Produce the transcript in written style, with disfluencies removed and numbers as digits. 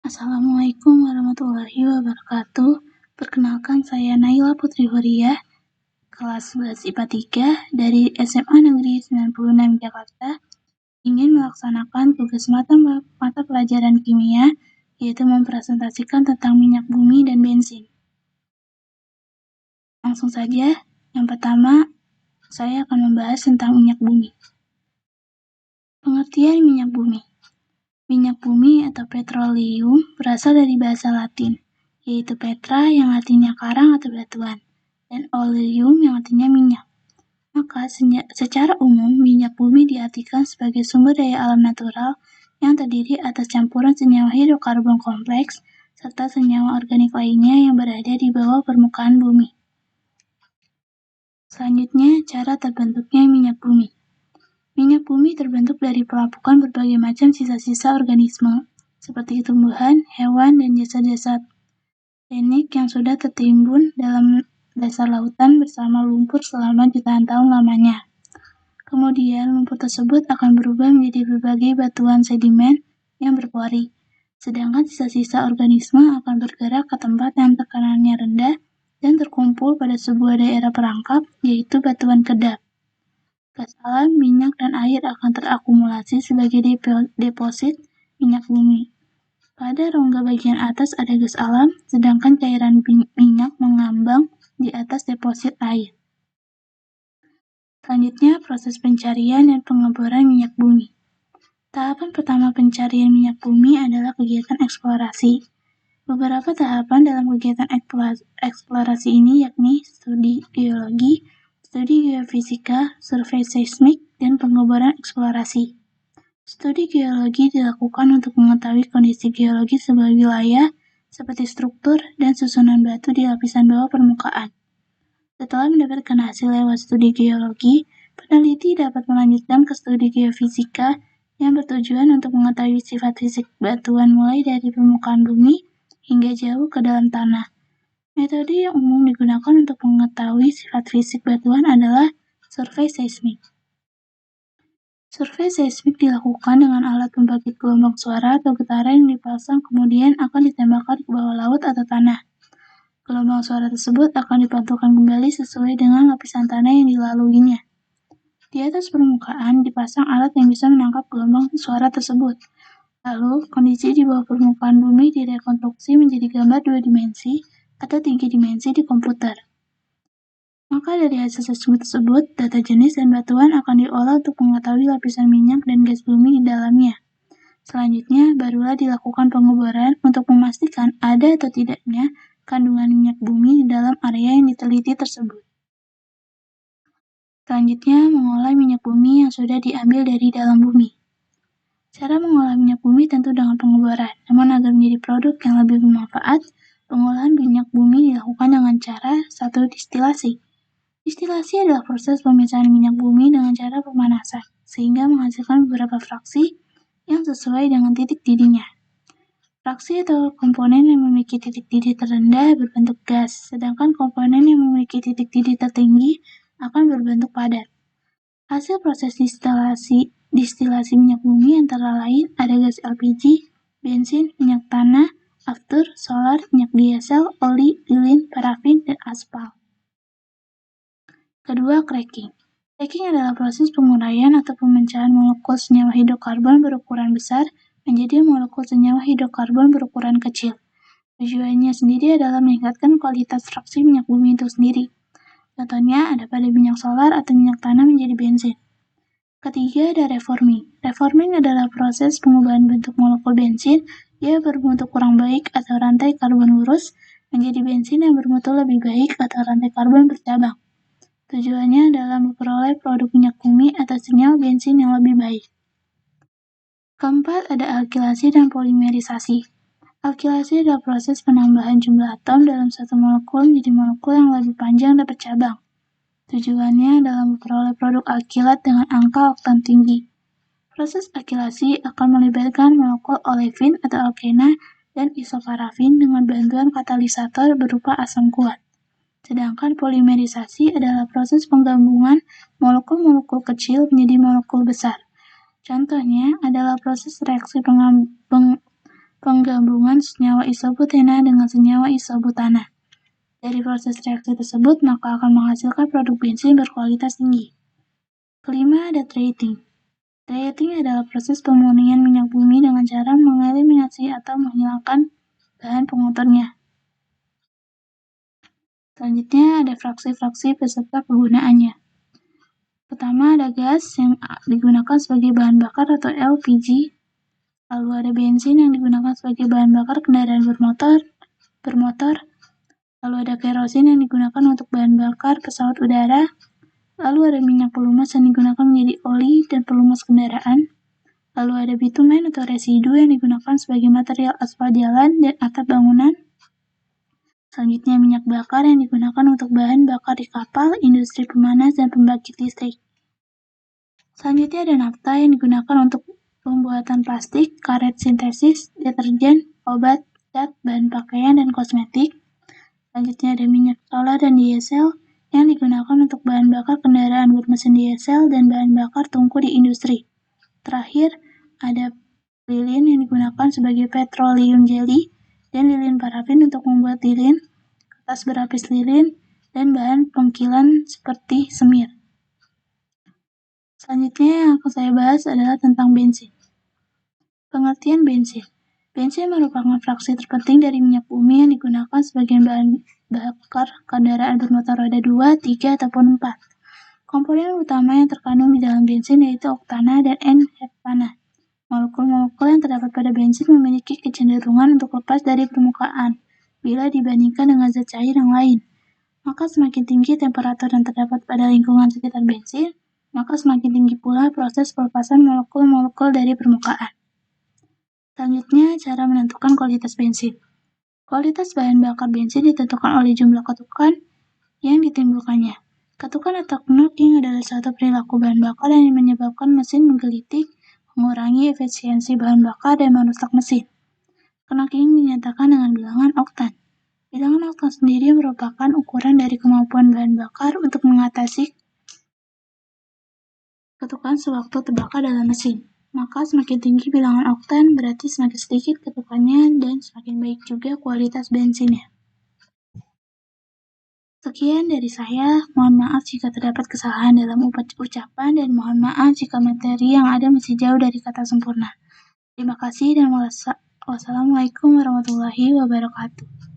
Assalamualaikum warahmatullahi wabarakatuh. Perkenalkan, saya Naila Putri Huriah, kelas 11 IPA 3 dari SMA Negeri 96 Jakarta, ingin melaksanakan tugas mata pelajaran kimia, yaitu mempresentasikan tentang minyak bumi dan bensin. Langsung saja, yang pertama, saya akan membahas tentang minyak bumi. Pengertian minyak bumi. Minyak bumi atau petroleum berasal dari bahasa Latin, yaitu petra yang artinya karang atau batuan, dan oleum yang artinya minyak. Maka secara umum, minyak bumi diartikan sebagai sumber daya alam natural yang terdiri atas campuran senyawa hidrokarbon kompleks serta senyawa organik lainnya yang berada di bawah permukaan bumi. Selanjutnya, cara terbentuknya minyak bumi. Minyak bumi terbentuk dari pelapukan berbagai macam sisa-sisa organisme, seperti tumbuhan, hewan, dan jasad-jasad teknik yang sudah tertimbun dalam dasar lautan bersama lumpur selama jutaan tahun lamanya. Kemudian, lumpur tersebut akan berubah menjadi berbagai batuan sedimen yang berpori, sedangkan sisa-sisa organisme akan bergerak ke tempat yang tekanannya rendah dan terkumpul pada sebuah daerah perangkap, yaitu batuan kedap. Gas alam, minyak, dan air akan terakumulasi sebagai deposit minyak bumi. Pada rongga bagian atas ada gas alam, sedangkan cairan minyak mengambang di atas deposit air. Selanjutnya, proses pencarian dan pengeboran minyak bumi. Tahapan pertama pencarian minyak bumi adalah kegiatan eksplorasi. Beberapa tahapan dalam kegiatan eksplorasi ini yakni studi geologi, studi geofisika, survei seismik, dan pengeboran eksplorasi. Studi geologi dilakukan untuk mengetahui kondisi geologi sebuah wilayah, seperti struktur dan susunan batu di lapisan bawah permukaan. Setelah mendapatkan hasil lewat studi geologi, peneliti dapat melanjutkan ke studi geofisika yang bertujuan untuk mengetahui sifat fisik batuan mulai dari permukaan bumi hingga jauh ke dalam tanah. Metode yang umum digunakan untuk mengetahui sifat fisik batuan adalah survei seismik. Survei seismik dilakukan dengan alat pembangkit gelombang suara atau getaran yang dipasang kemudian akan ditembakkan ke bawah laut atau tanah. Gelombang suara tersebut akan dipantulkan kembali sesuai dengan lapisan tanah yang dilaluinya. Di atas permukaan dipasang alat yang bisa menangkap gelombang suara tersebut. Lalu, kondisi di bawah permukaan bumi direkonstruksi menjadi gambar 2 dimensi atau 3 dimensi di komputer. Maka dari hasil seismik tersebut, data jenis dan batuan akan diolah untuk mengetahui lapisan minyak dan gas bumi di dalamnya. Selanjutnya, barulah dilakukan pengeboran untuk memastikan ada atau tidaknya kandungan minyak bumi di dalam area yang diteliti tersebut. Selanjutnya, mengolah minyak bumi yang sudah diambil dari dalam bumi. Cara mengolah minyak bumi tentu dengan pengeboran, namun agar menjadi produk yang lebih bermanfaat, pengolahan minyak bumi dilakukan dengan cara 1. Distilasi. Distilasi adalah proses pemisahan minyak bumi dengan cara pemanasan, sehingga menghasilkan beberapa fraksi yang sesuai dengan titik didihnya. Fraksi atau komponen yang memiliki titik didih terendah berbentuk gas, sedangkan komponen yang memiliki titik didih tertinggi akan berbentuk padat. Hasil proses distilasi minyak bumi antara lain ada gas LPG, bensin, minyak tanah, aftur, solar, minyak diesel, oli, lilin, parafin, dan aspal. Kedua, cracking. Cracking adalah proses penguraian atau pemecahan molekul senyawa hidrokarbon berukuran besar menjadi molekul senyawa hidrokarbon berukuran kecil. Tujuannya sendiri adalah meningkatkan kualitas fraksi minyak bumi itu sendiri. Contohnya ada pada minyak solar atau minyak tanah menjadi bensin. Ketiga, ada reforming. Reforming adalah proses pengubahan bentuk molekul bensin yang bermutu kurang baik atau rantai karbon lurus menjadi bensin yang bermutu lebih baik atau rantai karbon bercabang. Tujuannya adalah memperoleh produk minyak bumi atau senyawa bensin yang lebih baik. Keempat, ada alkilasi dan polimerisasi. Alkilasi adalah proses penambahan jumlah atom dalam satu molekul menjadi molekul yang lebih panjang dan bercabang. Tujuannya adalah memperoleh produk alkilat dengan angka oktan tinggi. Proses alkilasi akan melibatkan molekul olefin atau alkena dan isoparafin dengan bantuan katalisator berupa asam kuat. Sedangkan polimerisasi adalah proses penggabungan molekul-molekul kecil menjadi molekul besar. Contohnya adalah proses reaksi penggabungan senyawa isobutena dengan senyawa isobutana. Dari proses reaksi tersebut, maka akan menghasilkan produk bensin berkualitas tinggi. Kelima, ada treating. Treating adalah proses pemurnian minyak bumi dengan cara mengeliminasi atau menghilangkan bahan pengotornya. Selanjutnya, ada fraksi-fraksi beserta kegunaannya. Pertama, ada gas yang digunakan sebagai bahan bakar atau LPG. Lalu ada bensin yang digunakan sebagai bahan bakar kendaraan bermotor. Lalu ada kerosin yang digunakan untuk bahan bakar pesawat udara. Lalu ada minyak pelumas yang digunakan menjadi oli dan pelumas kendaraan. Lalu ada bitumen atau residu yang digunakan sebagai material aspal jalan dan atap bangunan. Selanjutnya minyak bakar yang digunakan untuk bahan bakar di kapal, industri pemanas, dan pembangkit listrik. Selanjutnya ada nafta yang digunakan untuk pembuatan plastik, karet sintesis, deterjen, obat, cat, bahan pakaian, dan kosmetik. Selanjutnya ada minyak solar dan diesel yang digunakan untuk bahan bakar kendaraan bermesin diesel dan bahan bakar tungku di industri. Terakhir, ada lilin yang digunakan sebagai petroleum jelly dan lilin parafin untuk membuat lilin, kertas berlapis lilin, dan bahan pengkilan seperti semir. Selanjutnya yang akan saya bahas adalah tentang bensin. Pengertian bensin. Bensin merupakan fraksi terpenting dari minyak bumi yang digunakan sebagai bahan bakar kendaraan bermotor roda 2, 3, ataupun 4. Komponen utama yang terkandung di dalam bensin yaitu oktana dan N-heptana. Molekul-molekul yang terdapat pada bensin memiliki kecenderungan untuk lepas dari permukaan bila dibandingkan dengan zat cair yang lain. Maka semakin tinggi temperatur yang terdapat pada lingkungan sekitar bensin, maka semakin tinggi pula proses pelepasan molekul-molekul dari permukaan. Selanjutnya, cara menentukan kualitas bensin. Kualitas bahan bakar bensin ditentukan oleh jumlah ketukan yang ditimbulkannya. Ketukan atau knocking adalah suatu perilaku bahan bakar yang menyebabkan mesin menggelitik, mengurangi efisiensi bahan bakar, dan merusak mesin. Knocking dinyatakan dengan bilangan oktan. Bilangan oktan sendiri merupakan ukuran dari kemampuan bahan bakar untuk mengatasi ketukan sewaktu terbakar dalam mesin. Maka semakin tinggi bilangan oktan berarti semakin sedikit ketukannya dan semakin baik juga kualitas bensinnya. Sekian dari saya, mohon maaf jika terdapat kesalahan dalam ucapan dan mohon maaf jika materi yang ada masih jauh dari kata sempurna. Terima kasih dan wassalamualaikum warahmatullahi wabarakatuh.